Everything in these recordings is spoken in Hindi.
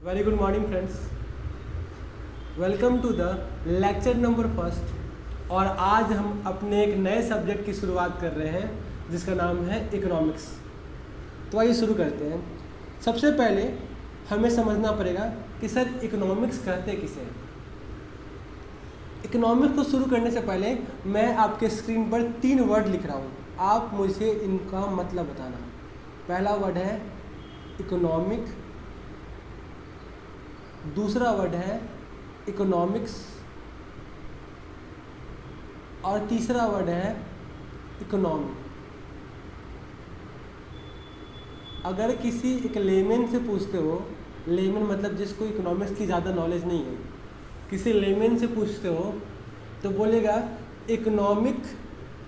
Very good morning friends. Welcome to the lecture number first. और आज हम अपने एक नए सब्जेक्ट की शुरुआत कर रहे हैं जिसका नाम है इकोनॉमिक्स। तो आइए शुरू करते हैं। सबसे पहले हमें समझना पड़ेगा कि सर इकोनॉमिक्स कहते किसे हैं। इकोनॉमिक्स को शुरू करने से पहले मैं आपके स्क्रीन पर 3 वर्ड लिख रहा हूँ, आप मुझे इनका मतलब बताना। पहला वर्ड है इकोनॉमिक, दूसरा वर्ड है इकोनॉमिक्स और तीसरा वर्ड है इकोनॉमी। अगर किसी एक लेमैन से पूछते हो, लेमैन मतलब जिसको इकोनॉमिक्स की ज़्यादा नॉलेज नहीं है, किसी लेमैन से पूछते हो तो बोलेगा इकोनॉमिक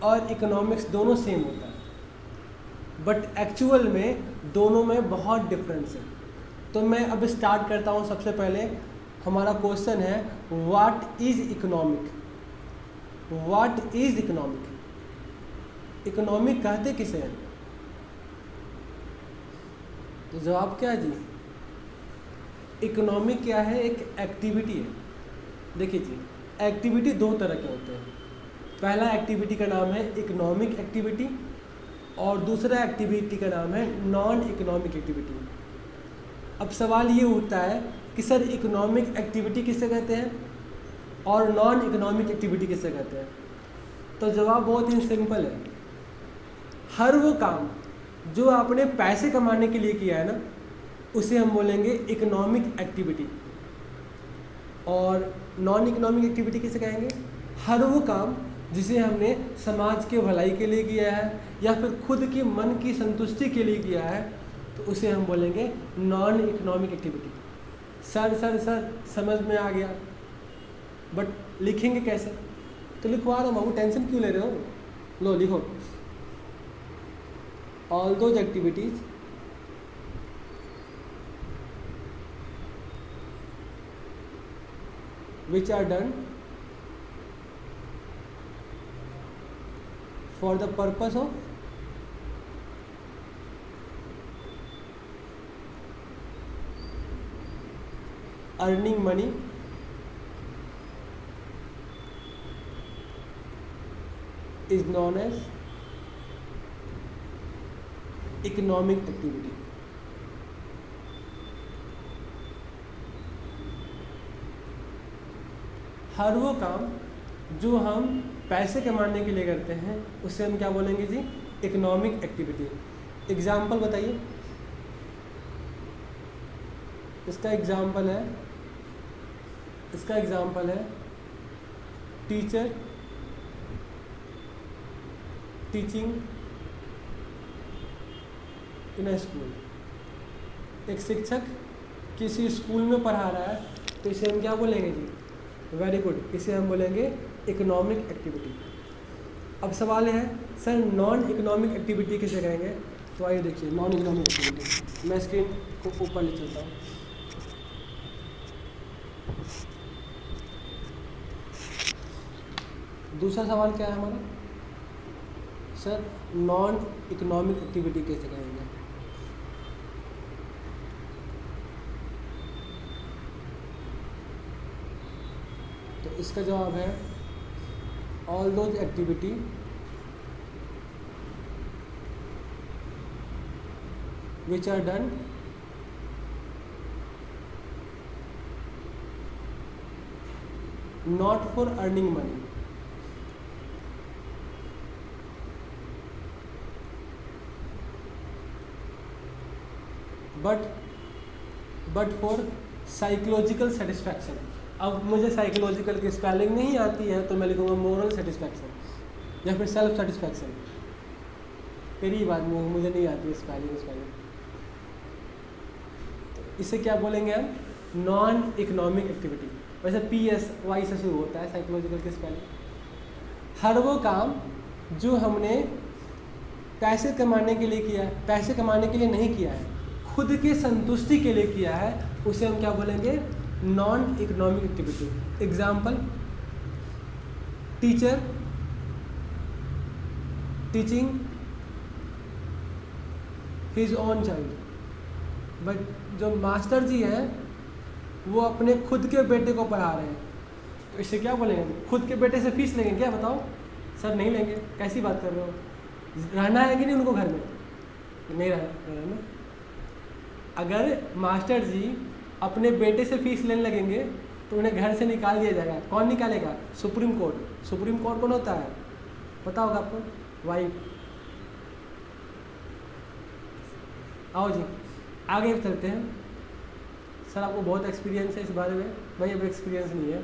और इकोनॉमिक्स दोनों सेम होता है, बट एक्चुअल में दोनों में बहुत डिफरेंस है। तो मैं अब स्टार्ट करता हूँ। सबसे पहले हमारा क्वेश्चन है what is economic. What is economic, economic कहते किसे हैं? तो जवाब क्या है जी? इकोनॉमिक क्या है? एक एक्टिविटी है। देखिए जी, एक्टिविटी 2 तरह के होते हैं। पहला एक्टिविटी का नाम है इकोनॉमिक एक्टिविटी और दूसरा एक्टिविटी का नाम है नॉन इकोनॉमिक एक्टिविटी। अब सवाल ये उठता है कि सर इकोनॉमिक एक्टिविटी किसे कहते हैं और नॉन इकोनॉमिक एक्टिविटी किसे कहते हैं? तो जवाब बहुत ही सिंपल है। हर वो काम जो आपने पैसे कमाने के लिए किया है ना, उसे हम बोलेंगे इकोनॉमिक एक्टिविटी। और नॉन इकोनॉमिक एक्टिविटी किसे कहेंगे? हर वो काम जिसे हमने समाज के भलाई के लिए किया है या फिर खुद की मन की संतुष्टि के लिए किया है, तो उसे हम बोलेंगे नॉन इकोनॉमिक एक्टिविटी। सर समझ में आ गया, बट लिखेंगे कैसे? तो लिखवा रहा हूँ बाबू, टेंशन क्यों ले रहे हो? लो लिखो, all those activities which are done for the purpose of earning money is known as economic activity। हर वो काम जो हम पैसे कमाने के लिए करते हैं उसे हम क्या बोलेंगे जी? Economic activity. एग्जाम्पल बताइए। इसका एग्जाम्पल है teacher teaching in a school. एक शिक्षक किसी स्कूल में पढ़ा रहा है, तो इसे हम क्या बोलेंगे जी? वेरी गुड, इसे हम बोलेंगे इकोनॉमिक एक्टिविटी। अब सवाल है सर नॉन इकोनॉमिक एक्टिविटी किसे कहेंगे? तो आइए देखिए नॉन इकोनॉमिक एक्टिविटी। मैं स्क्रीन को ऊपर ले चलता हूँ। दूसरा सवाल क्या है हमारा? सर नॉन इकोनॉमिक एक्टिविटी कैसे कहेंगे? तो इसका जवाब है all those activity which are done not for earning money but for psychological satisfaction. अब मुझे साइकोलॉजिकल की स्पेलिंग नहीं आती है, तो मैं लिखूँगा मोरल सेटिस्फैक्शन या फिर सेल्फ सेटिस्फैक्शन। मेरी बात मुझे नहीं आती है स्पेलिंग। तो इसे क्या बोलेंगे हम? Non economic activity. वैसे PSY से शुरू होता है साइकोलॉजिकल की स्पेलिंग। हर वो काम जो हमने पैसे कमाने के लिए किया है, पैसे कमाने के लिए नहीं किया है, खुद के संतुष्टि के लिए किया है, उसे हम क्या बोलेंगे? Non economic activity. Example teacher teaching his own child. But जो मास्टर जी हैं वो अपने खुद के बेटे को पढ़ा रहे हैं, तो इससे क्या बोलेंगे? खुद के बेटे से फीस लेंगे क्या? बताओ सर नहीं लेंगे। कैसी बात कर रहे हो? रहना है कि नहीं उनको घर में? नहीं रहना। अगर मास्टर जी अपने बेटे से फीस लेने लगेंगे तो उन्हें घर से निकाल दिया जाएगा। कौन निकालेगा? Supreme court. सुप्रीम कोर्ट कौन होता है? पता होगा आपको? वाइफ। आओ जी आगे चलते हैं। सर आपको बहुत एक्सपीरियंस है इस बारे में। भाई अब एक्सपीरियंस नहीं है।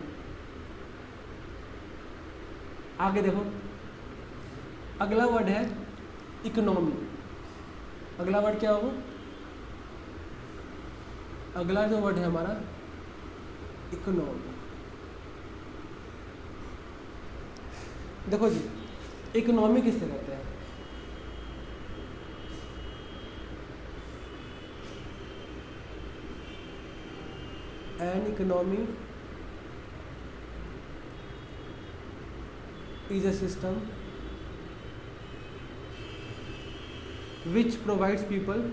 आगे देखो, अगला वर्ड है इकोनॉमी। अगला वर्ड क्या होगा? अगला जो वर्ड है हमारा इकोनॉमी। देखो जी, इकोनॉमी किससे कहते हैं? An economy is a system which provides people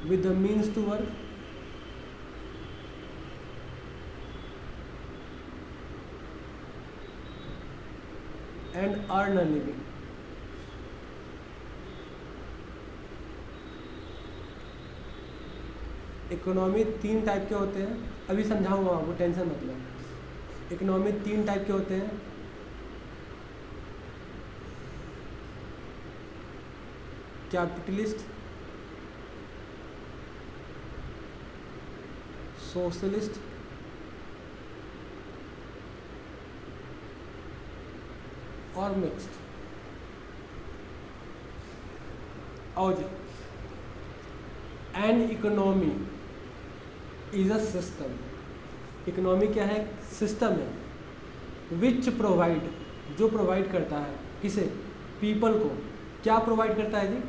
with the means to work and earn a living. Economy 3 type के होते हैं, अभी समझाऊंगा आपको, टेंशन मत लो। इकोनॉमी 3 टाइप के होते हैं। कैपिटलिस्ट, सोशलिस्ट और मिक्स्ड। आओ जी, an economy is a system. Economy क्या है? सिस्टम है। विच प्रोवाइड, जो प्रोवाइड करता है किसे? पीपल को। क्या प्रोवाइड करता है जी?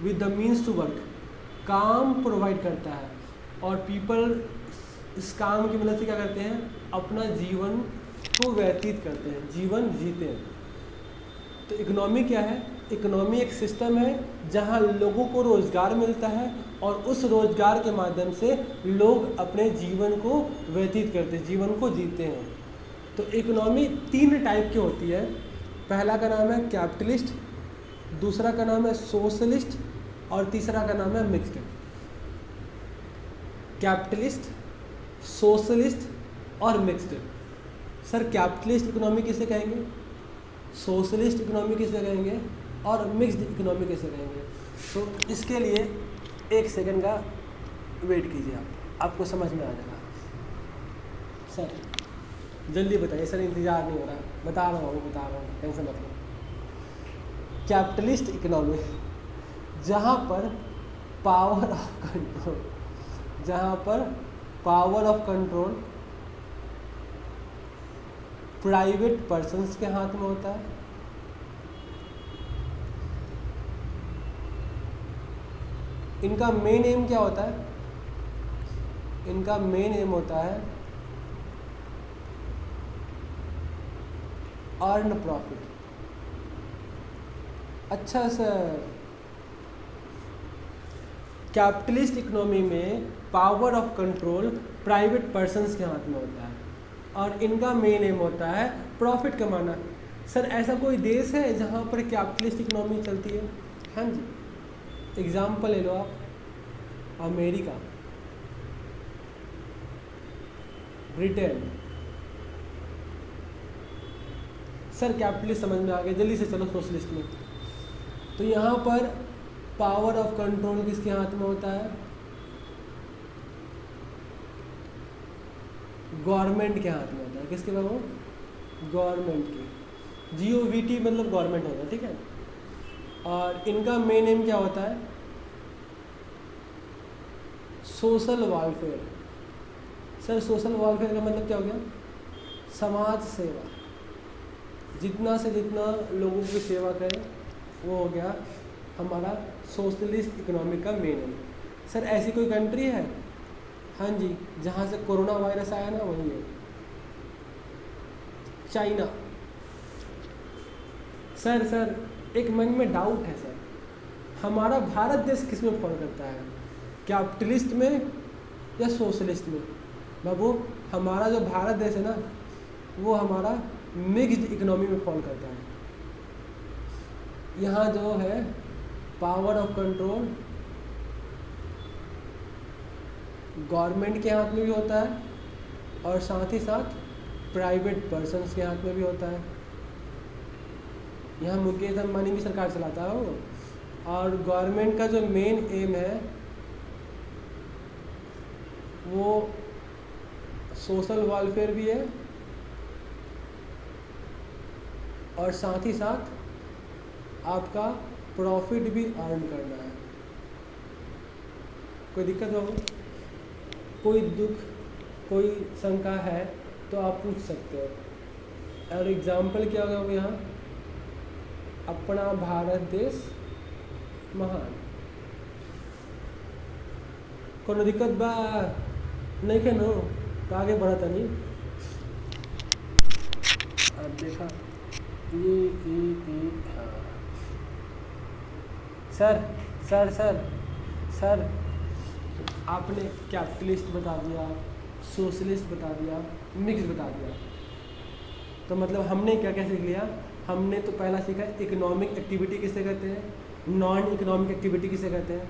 With the means to work, काम प्रोवाइड करता है। और पीपल इस काम की मदद से क्या करते हैं? अपना जीवन को व्यतीत करते हैं, जीवन जीते हैं। तो इकोनॉमी क्या है? इकोनॉमी एक सिस्टम है जहां लोगों को रोज़गार मिलता है और उस रोज़गार के माध्यम से लोग अपने जीवन को व्यतीत करते हैं, जीवन को जीते हैं। तो इकोनॉमी 3 टाइप की होती है। पहला का नाम है कैपिटलिस्ट, दूसरा का नाम है सोशलिस्ट और तीसरा का नाम है मिक्स्ड। कैपिटलिस्ट, सोशलिस्ट और मिक्स्ड। सर कैपिटलिस्ट इकोनॉमी किसे कहेंगे, सोशलिस्ट इकोनॉमी किसे कहेंगे और मिक्स्ड इकोनॉमी किसे कहेंगे? तो इसके लिए 1 सेकंड का वेट कीजिए, आपको समझ में आ जाएगा। सर जल्दी बताइए, सर इंतज़ार नहीं हो रहा, बता रहा हूँ, टेंशन मत लो। कैपिटलिस्ट इकोनॉमी जहाँ पर power of control private persons के हाथ में होता है। इनका मेन एम क्या होता है? इनका मेन एम होता है अर्न प्रॉफिट। अच्छा सर, कैपिटलिस्ट इकोनॉमी में power of control private persons के हाथ में होता है और इनका मेन एम होता है प्रॉफिट कमाना। सर ऐसा कोई देश है जहाँ पर कैपिटलिस्ट इकोनॉमी चलती है? हाँ जी, एग्जाम्पल ले लो आप, अमेरिका, ब्रिटेन। सर कैपिटलिस्ट समझ में आ गया, जल्दी से चलो सोशलिस्ट में। तो यहाँ पर पावर ऑफ कंट्रोल किसके हाथ में होता है? गवर्नमेंट के हाथ में होता है। किसके पास? गवर्नमेंट की। GOVT मतलब गवर्नमेंट होता है, ठीक है। और इनका मेन एम क्या होता है? Social welfare. Sir social welfare का मतलब क्या हो गया? समाज सेवा। जितना से जितना लोगों की सेवा करे वो हो गया हमारा सोशलिस्ट इकोनॉमी का मेन एम। सर ऐसी कोई कंट्री है? हाँ जी, जहाँ से कोरोना वायरस आया ना, वही है चाइना। सर एक मन में डाउट है सर, हमारा भारत देश किस में फॉल करता है, कैपिटलिस्ट में या सोशलिस्ट में? बाबू हमारा जो भारत देश है ना, वो हमारा मिक्स्ड इकोनॉमी में फॉल करता है। यहाँ जो है पावर ऑफ कंट्रोल गवर्नमेंट के हाथ में भी होता है और साथ ही साथ प्राइवेट पर्सन्स के हाथ में भी होता है। यहाँ मुकेश अंबानी भी सरकार चलाता है वो, और गवर्नमेंट का जो मेन एम है वो सोशल वेलफेयर भी है और साथ ही साथ आपका प्रॉफिट भी अर्न करना है। कोई दिक्कत हो, कोई दुख, कोई शंका है तो आप पूछ सकते हो। और एग्जाम्पल क्या होगा यहाँ, अपना भारत देश महान। कोनो दिक्कत बा नहीं के नो तो आगे बढ़ा था नहीं। अब देखा ये हाँ सर आपने कैपिटलिस्ट बता दिया, सोशलिस्ट बता दिया, मिक्स बता दिया, तो मतलब हमने क्या क्या सीख लिया? हमने तो पहला सीखा इकोनॉमिक एक्टिविटी किसे कहते हैं, नॉन इकोनॉमिक एक्टिविटी किसे कहते हैं।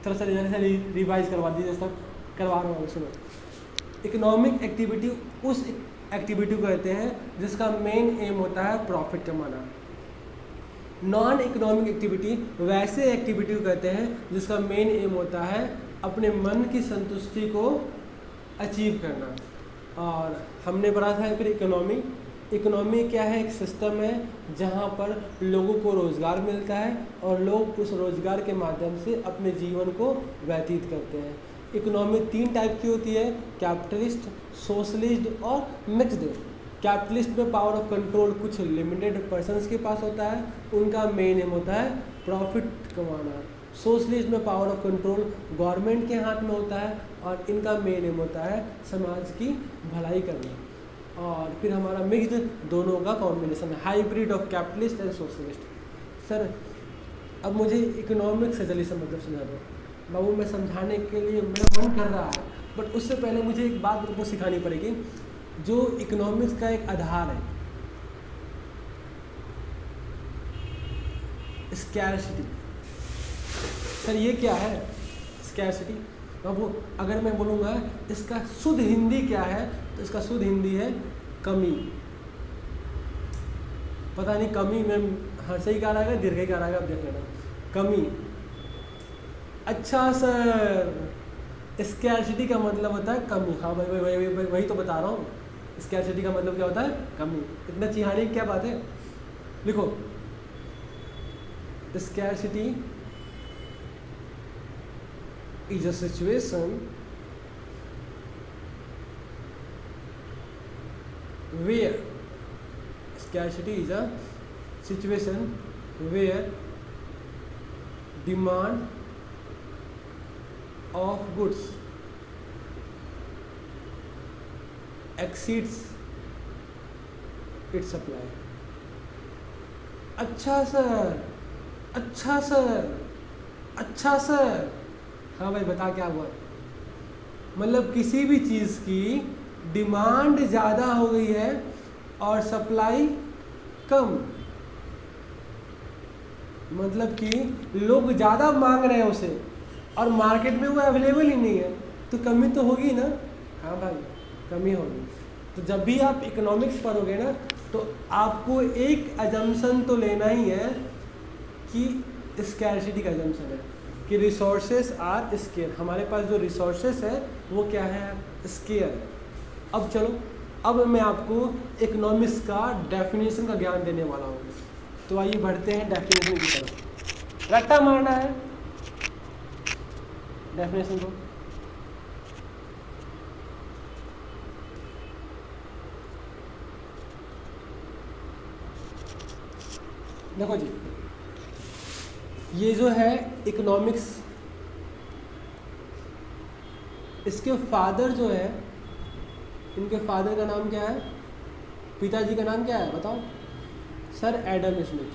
थोड़ा सा रिवाइज करवा दीजिए, सब करवा रहा हूँ, सुनो। इकोनॉमिक एक्टिविटी उस एक्टिविटी को कहते हैं जिसका मेन एम होता है प्रॉफिट कमाना। नॉन इकोनॉमिक एक्टिविटी वैसे एक्टिविटी को कहते हैं जिसका मेन एम होता है अपने मन की संतुष्टि को अचीव करना। और हमने पढ़ा था फिर इकोनॉमी क्या है? एक सिस्टम है जहाँ पर लोगों को रोज़गार मिलता है और लोग उस रोज़गार के माध्यम से अपने जीवन को व्यतीत करते हैं। इकोनॉमी 3 टाइप की होती है, कैपिटलिस्ट, सोशलिस्ट और मिक्स्ड। कैपिटलिस्ट में पावर ऑफ कंट्रोल कुछ लिमिटेड पर्सन्स के पास होता है, उनका मेन एम होता है प्रॉफिट कमाना। सोशलिस्ट में पावर ऑफ कंट्रोल गवर्नमेंट के हाथ में होता है और इनका मेन एम होता है समाज की भलाई करना। और फिर हमारा मिक्स्ड दोनों का कॉम्बिनेशन है, hybrid of capitalist and socialist. Sir अब मुझे इकोनॉमिक्स से जल्दी से मतलब समझा दो बाबू, मैं समझाने के लिए मेरा मन कर रहा है, बट उससे पहले मुझे एक बात उनको सिखानी पड़ेगी जो इकोनॉमिक्स का एक आधार है, स्कैर्सिटी। सर ये क्या है स्कैर्सिटी? बाबू अगर मैं बोलूँगा इसका शुद्ध हिंदी क्या है, तो इसका शुद्ध हिंदी है कमी। पता नहीं कमी में हर्षई का रहेगा, दीर्घई का रहेगा, आप देख लेना। कमी। अच्छा सर, स्कैर्सिटी का मतलब होता है कमी। हाँ भाई वही तो बता रहा हूँ, स्कैर्सिटी का मतलब क्या होता है? कमी। इतना चिहाने की क्या बात है? लिखो, scarcity is a situation where scarcity is a situation where demand of goods exceeds its supply। अच्छा सर, अच्छा सर, अच्छा सर। हाँ भाई बता क्या हुआ? मतलब किसी भी चीज़ की डिमांड ज़्यादा हो गई है और सप्लाई कम, मतलब कि लोग ज़्यादा मांग रहे हैं उसे और मार्केट में वो अवेलेबल ही नहीं है, तो कमी तो होगी ना। हाँ भाई कमी होगी। तो जब भी आप इकोनॉमिक्स पढ़ोगे ना, तो आपको एक अजम्पशन तो लेना ही है कि स्कैर्सिटी का अजम्पशन है कि रिसोर्सेस आर स्केयर। हमारे पास जो रिसोर्सेस है वो क्या है? स्केयर है। अब चलो, अब मैं आपको इकोनॉमिक्स का डेफिनेशन का ज्ञान देने वाला हूँ, तो आइए बढ़ते हैं डेफिनेशन की तरफ। रट्टा मारना है डेफिनेशन को। देखो जी, ये जो है इकोनॉमिक्स, इसके फादर जो है, इनके फादर का नाम क्या है? पिताजी का नाम क्या है बताओ? Sir Adam Smith.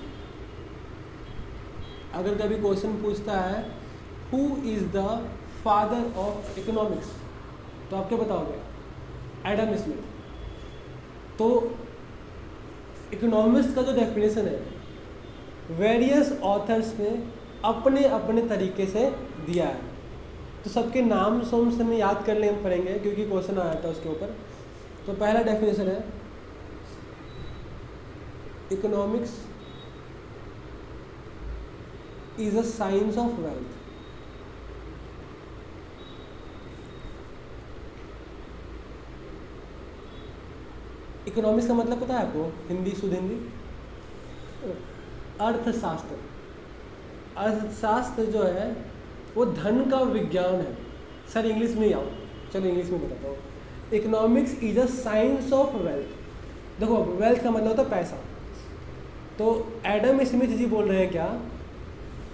अगर कभी क्वेश्चन पूछता है who is the father of economics, तो आप क्या बताओगे? Adam Smith. तो इकोनॉमिक्स का जो डेफिनेशन है वेरियस ऑथर्स ने अपने अपने तरीके से दिया है, तो सबके नाम सोम से हमें याद कर लेना पड़ेंगे क्योंकि क्वेश्चन आया था उसके ऊपर। तो पहला डेफिनेशन है economics is a science of wealth. Economics का मतलब पता है आपको? हिंदी, शुद्ध हिंदी, अर्थशास्त्र। अर्थशास्त्र जो है वो धन का विज्ञान है। सर इंग्लिश में ही आओ, चलो इंग्लिश में बताता हूँ। Economics is a science of wealth. देखो वेल्थ का मतलब होता है पैसा। तो एडम स्मिथ जी बोल रहे हैं क्या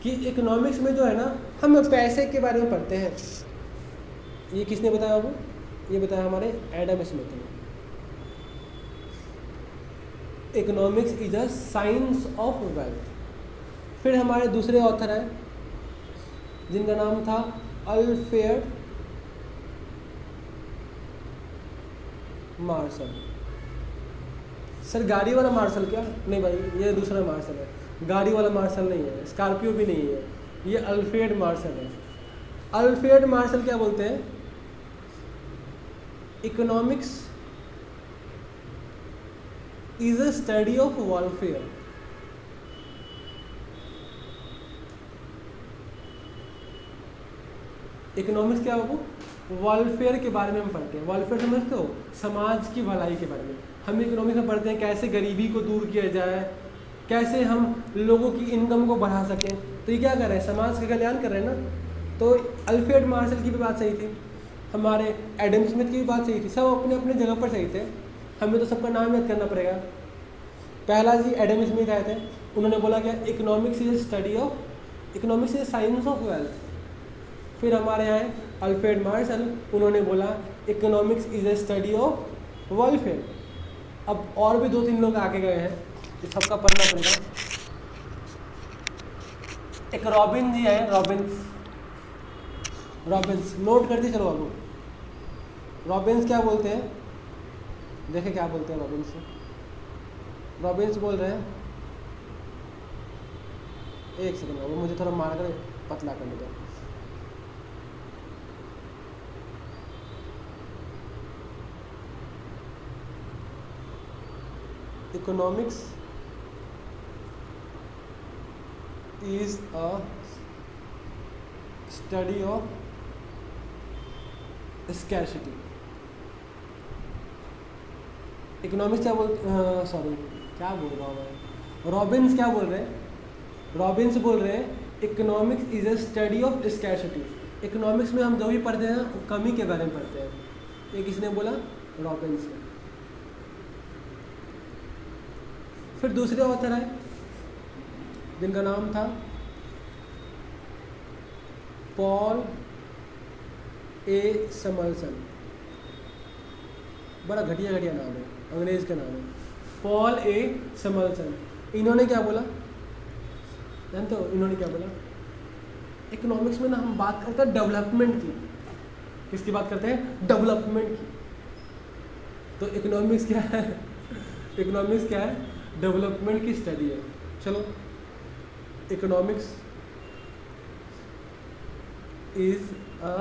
कि इकोनॉमिक्स में जो है ना हम पैसे के बारे में पढ़ते हैं। ये किसने बताया बाबू? ये बताया हमारे एडम स्मिथ ने। Economics is a science of wealth. फिर हमारे दूसरे ऑथर हैं जिनका नाम था अल्फ्रेड मार्शल। सर गाड़ी वाला मार्शल क्या? नहीं भाई, ये दूसरा मार्शल है। गाड़ी वाला मार्शल नहीं है, स्कॉर्पियो भी नहीं है, ये अल्फ्रेड मार्शल है। अल्फ्रेड मार्शल क्या बोलते हैं? Economics is a study of welfare. Economics क्या बाबू? वेलफेयर के बारे में हम पढ़ते हैं। वेलफेयर समझते हो? समाज की भलाई के बारे में हम इकोनॉमिक्स में पढ़ते हैं। कैसे गरीबी को दूर किया जाए, कैसे हम लोगों की इनकम को बढ़ा सकें। तो ये क्या कर रहे हैं? समाज का कल्याण कर रहे हैं ना। तो अल्फ्रेड मार्शल की भी बात सही थी, हमारे एडम स्मिथ की भी बात सही थी। सब अपने अपने जगह पर सही थे। हमें तो सबका नाम याद करना पड़ेगा। पहला जी एडम स्मिथ आए थे, उन्होंने बोला क्या? Economics is study of, economics is science of wealth. फिर हमारे यहाँ अल्फ्रेड मार्शल, उन्होंने बोला economics is a study of welfare. अब और भी 2-3 लोग आके गए हैं, तो सबका पढ़ना पड़ेगा। एक रॉबिन जी है, रॉबिन्स नोट करते चलो बाबू। रॉबिन्स क्या बोलते हैं? देखे क्या बोलते हैं रॉबिन्स? रॉबिन्स बोल रहे हैं, एक सेकंड बाबू मुझे थोड़ा मार कर पतला करने दो। Economics is a study of scarcity. Economics क्या सॉरी क्या बोल रहा हूँ मैं? रॉबिन्स क्या बोल रहे हैं? रॉबिन्स बोल रहे हैं economics is a study of scarcity. Economics में हम जो भी पढ़ते हैं वो कमी के बारे में पढ़ते हैं। ये किसने बोला? रॉबिन्स ने। फिर दूसरे ऑथर है जिनका नाम था पॉल ए समल्सन। बड़ा घटिया घटिया नाम है, अंग्रेज का नाम है, पॉल ए समल्सन। इन्होंने क्या बोला जानते हो? इन्होंने क्या बोला? इकोनॉमिक्स में ना हम बात करते हैं डेवलपमेंट की। किसकी बात करते हैं? डेवलपमेंट की। तो इकोनॉमिक्स क्या है? इकोनॉमिक्स क्या है? डेवलपमेंट की स्टडी है। चलो, economics is a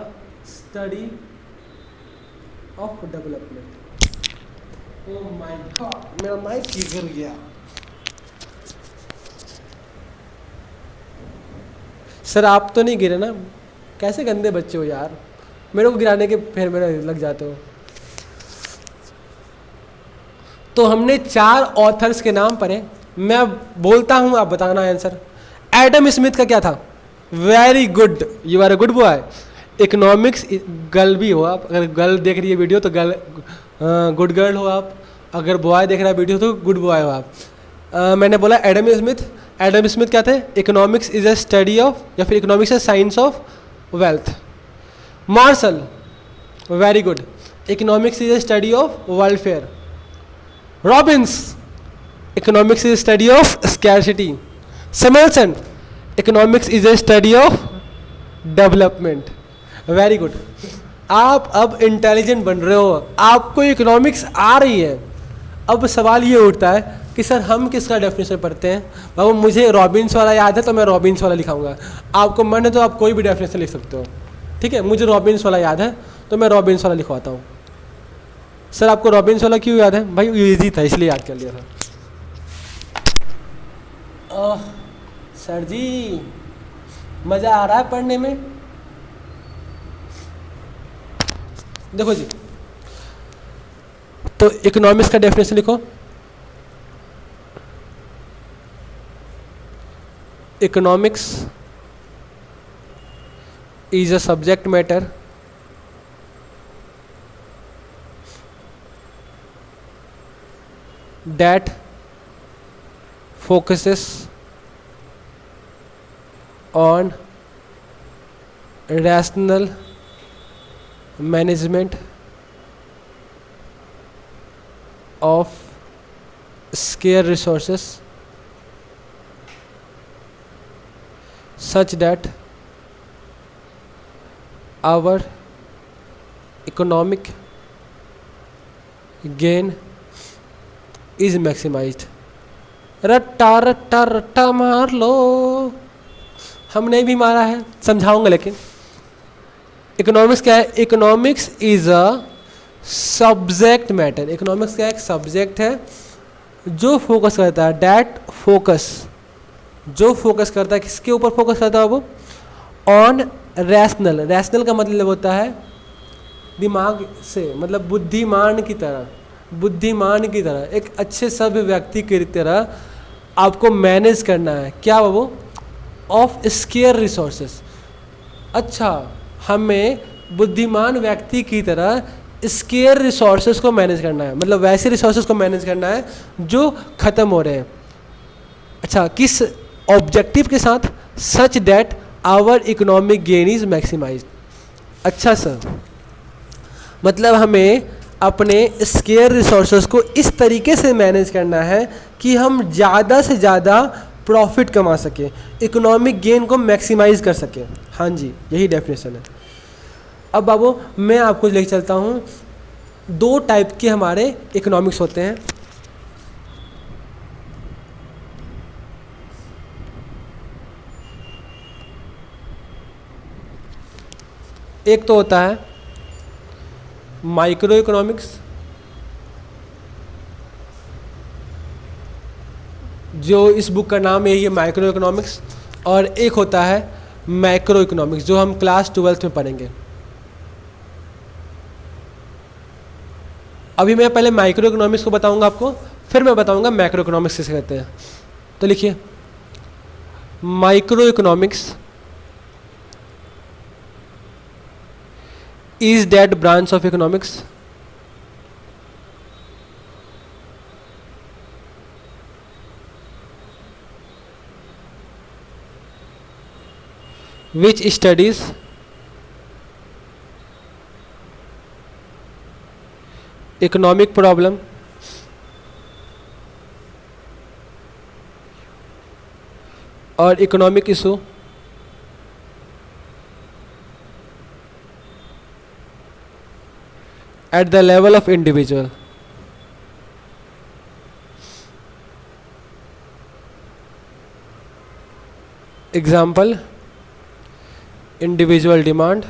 study of development. Oh my God, मेरा माइक गिर गया। सर आप तो नहीं गिरे ना? कैसे गंदे बच्चे हो यार, मेरे को गिराने के फिर मेरे लग जाते हो। तो हमने 4 ऑथर्स के नाम पढ़े, मैं बोलता हूँ आप बताना आंसर। एडम स्मिथ का क्या था? Very good, you are a good boy. Economics, girl भी हो आप, अगर गर्ल देख रही है वीडियो तो गर्ल गुड गर्ल हो आप, अगर बॉय देख रहा है वीडियो तो गुड बॉय हो आप। मैंने बोला एडम स्मिथ। एडम स्मिथ क्या थे? Economics is a study of, या फिर economics is science of wealth. Marshall, very good, economics is a study of welfare. Robbins, economics is study of scarcity. Samuelson, economics is a study of development. Very good. आप अब इंटेलिजेंट बन रहे हो, आपको इकोनॉमिक्स आ रही है। अब सवाल ये उठता है कि सर हम किसका डेफिनेशन पढ़ते हैं? बाबू मुझे रॉबिन्स वाला याद है तो मैं रॉबिन्स वाला लिखाऊंगा। आपको मन है तो आप कोई भी डेफिनेशन लिख सकते हो, ठीक है। मुझे रॉबिन्स वाला याद है तो मैं रॉबिन्स वाला लिखवाता हूँ। सर आपको रॉबिन्स वाला क्यों याद है? भाई ईजी था इसलिए याद कर लिया था। सर जी मज़ा आ रहा है पढ़ने में। देखो जी, तो इकोनॉमिक्स का डेफिनेशन लिखो। Economics is a subject matter that focuses on rational management of scarce resources such that our economic gain is maximized। रट्टा रट्टा रट्टा मार लो। हमने भी मारा है, समझाऊंगा लेकिन। इकोनॉमिक्स क्या है? Economics is a subject matter. Economics क्या है? एक सब्जेक्ट है जो फोकस करता है, डैट फोकस, जो फोकस करता है, किसके ऊपर फोकस करता है वो? On rational. रैशनल का मतलब होता है दिमाग से, मतलब बुद्धिमान की तरह, बुद्धिमान की तरह, एक अच्छे सभ्य व्यक्ति की तरह आपको मैनेज करना है। क्या वो? Of square resources. अच्छा, हमें बुद्धिमान व्यक्ति की तरह स्केयर रिसोर्सेस को मैनेज करना है, मतलब वैसे रिसोर्सेस को मैनेज करना है जो ख़त्म हो रहे हैं। अच्छा, किस ऑब्जेक्टिव के साथ? Such that our economic gain is maximize. अच्छा सर, मतलब हमें अपने स्केयर रिसोर्सेस को इस तरीके से मैनेज करना है कि हम ज़्यादा से ज़्यादा प्रॉफिट कमा सकें, इकोनॉमिक गेन को मैक्सिमाइज कर सकें। हाँ जी, यही डेफिनेशन है। अब बाबू मैं आपको लेके चलता हूँ, दो टाइप के हमारे इकोनॉमिक्स होते हैं। एक तो होता है माइक्रो इकोनॉमिक्स, जो इस बुक का नाम यही है, माइक्रो इकोनॉमिक्स। और एक होता है मैक्रो इकोनॉमिक्स, जो हम क्लास 12th में पढ़ेंगे। अभी मैं पहले माइक्रो इकोनॉमिक्स को बताऊंगा आपको, फिर मैं बताऊंगा मैक्रो इकोनॉमिक्स किसे कहते हैं। तो लिखिए, micro economics is that branch of economics which studies economic problem और economic issue at the level of individual। Example, individual demand,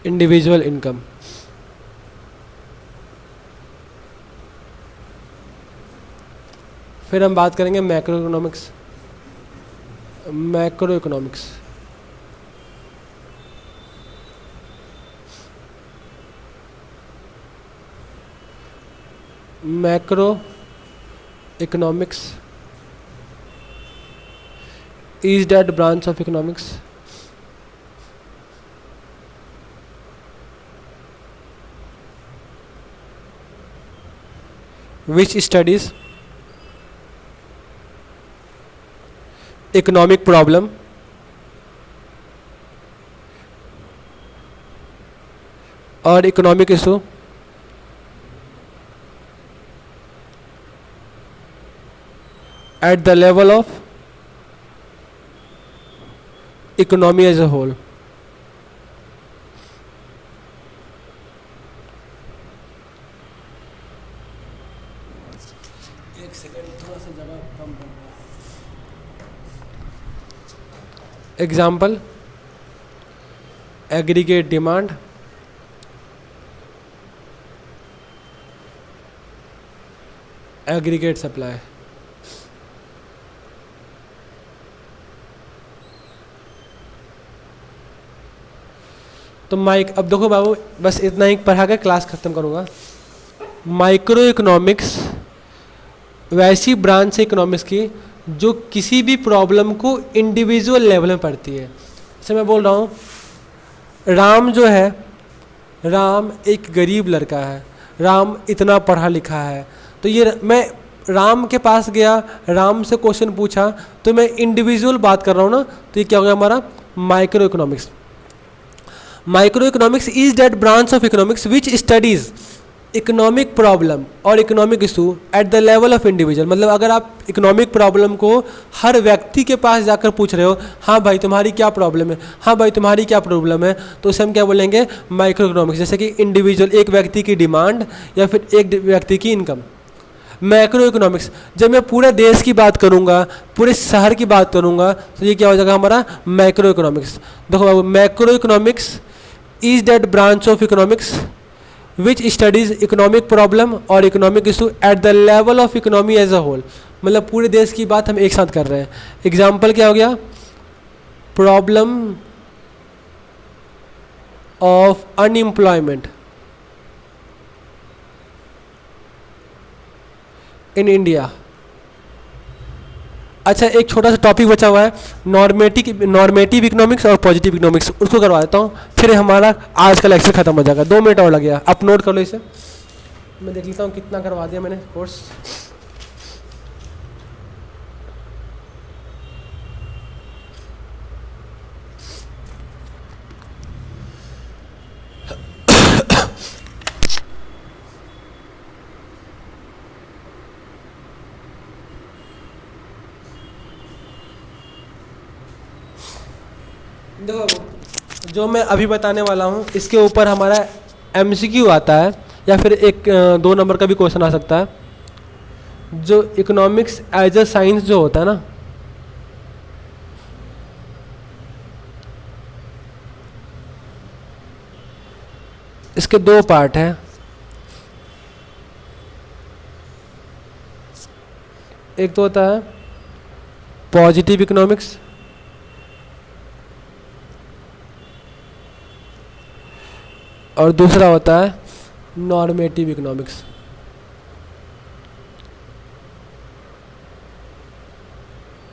individual income। फिर हम बात करेंगे macro economics. Macro economics macro economics is that branch of economics which studies economic problem और economic issue at the level of economy as a whole. एक सेकेंड, थोड़ा सा जगह कम पड़ रहा है। Example, aggregate demand, aggregate supply. तो अब देखो बाबू, बस इतना ही पढ़ा के क्लास खत्म करूँगा। माइक्रो इकोनॉमिक्स वैसी ब्रांच है इकोनॉमिक्स की जो किसी भी प्रॉब्लम को इंडिविजुअल लेवल में पढ़ती है। जैसे मैं बोल रहा हूँ, राम जो है, राम एक गरीब लड़का है, राम इतना पढ़ा लिखा है, तो ये मैं राम के पास गया, राम से क्वेश्चन पूछा, तो मैं इंडिविजुअल बात कर रहा हूँ ना, तो ये क्या हो गया हमारा micro economics. Micro economics is that branch of economics which studies economic problem और economic issue at the level of individual. मतलब अगर आप इकोनॉमिक प्रॉब्लम को हर व्यक्ति के पास जाकर पूछ रहे हो, हाँ भाई तुम्हारी क्या प्रॉब्लम है, हाँ भाई तुम्हारी क्या प्रॉब्लम है, तो उसे हम क्या बोलेंगे माइक्रो इकोनॉमिक्स। जैसे कि इंडिविजुअल, एक व्यक्ति की डिमांड या फिर एक व्यक्ति की इनकम। मैक्रो इकोनॉमिक्स, जब मैं पूरे देश की बात करूंगा, पूरे शहर की बात करूंगा, तो ये क्या हो जाएगा हमारा मैक्रो इकोनॉमिक्स। देखो बाबू, macro economics is that branch of economics which studies economic problem और economic issue at the level of economy as a whole. मतलब पूरे देश की बात हम एक साथ कर रहे हैं। एग्जाम्पल क्या हो गया, problem of unemployment in India. अच्छा, एक छोटा सा टॉपिक बचा हुआ है, नॉर्मेटिव इकोनॉमिक्स और पॉजिटिव इकोनॉमिक्स, उसको करवा देता हूँ, फिर हमारा आज का लेक्चर खत्म हो जाएगा। 2 मिनट और लग गया, आप नोट कर लो इसे। मैं देख लेता हूँ कितना करवा दिया मैंने कोर्स। देखो, जो मैं अभी बताने वाला हूँ इसके ऊपर हमारा MCQ आता है या फिर 1-2 नंबर का भी क्वेश्चन आ सकता है। जो इकोनॉमिक्स एज अ साइंस जो होता है ना, इसके 2 पार्ट हैं। एक तो होता है पॉजिटिव इकोनॉमिक्स और दूसरा होता है नॉर्मेटिव इकोनॉमिक्स।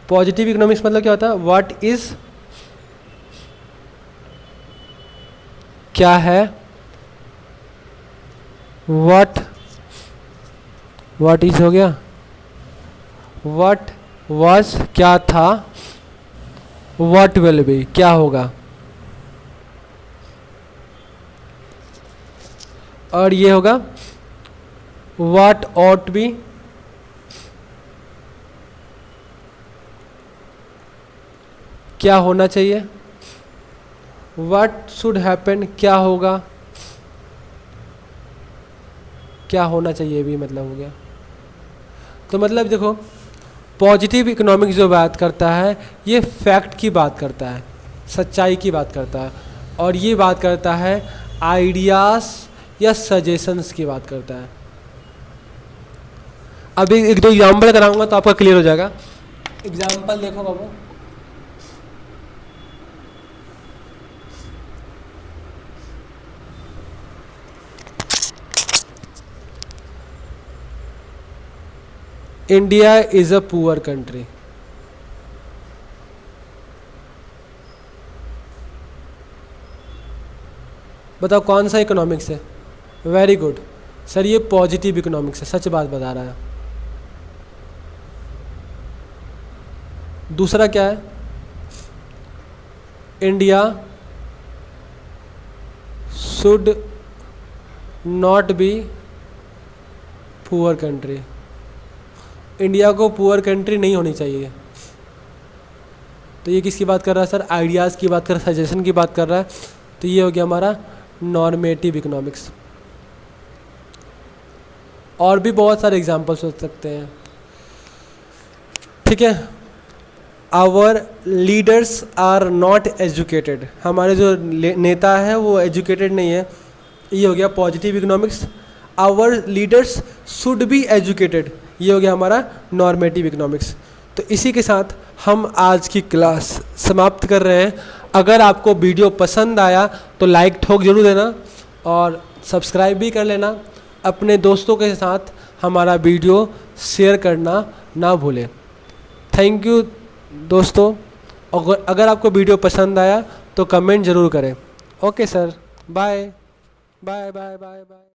पॉजिटिव इकोनॉमिक्स मतलब क्या होता है, व्हाट इज, क्या है, व्हाट इज हो गया, व्हाट वाज क्या था, व्हाट विल बी क्या होगा, और ये होगा व्हाट ऑट बी क्या होना चाहिए, व्हाट शुड हैपन क्या होगा, क्या होना चाहिए भी मतलब हो गया। तो मतलब देखो, पॉजिटिव इकोनॉमिक्स जो बात करता है ये फैक्ट की बात करता है, सच्चाई की बात करता है, और ये बात करता है आइडियाज़ या सजेशंस की बात करता है। अभी 1-2 एग्जाम्पल कराऊंगा तो आपका क्लियर हो जाएगा। एग्जाम्पल देखो बाबू, India is a poor country. बताओ कौन सा इकोनॉमिक्स है? वेरी गुड सर, ये पॉजिटिव इकोनॉमिक्स है, सच बात बता रहा है। दूसरा क्या है, India should not be poor country. India को पुअर कंट्री नहीं होनी चाहिए। तो ये किसकी बात कर रहा है सर? आइडियाज़ की बात कर रहा है, सजेशन की बात कर रहा है। तो ये हो गया हमारा नॉर्मेटिव इकोनॉमिक्स। और भी बहुत सारे एग्जांपल्स हो सकते हैं, ठीक है। Our leaders are not educated, हमारे जो नेता है वो एजुकेटेड नहीं है, ये हो गया positive economics. Our leaders should be educated, ये हो गया हमारा नॉर्मेटिव इकोनॉमिक्स। तो इसी के साथ हम आज की क्लास समाप्त कर रहे हैं। अगर आपको वीडियो पसंद आया तो लाइक ठोक जरूर देना और सब्सक्राइब भी कर लेना। अपने दोस्तों के साथ हमारा वीडियो शेयर करना ना भूलें। थैंक यू दोस्तों। अगर आपको वीडियो पसंद आया तो कमेंट ज़रूर करें। Okay sir, bye bye bye bye bye.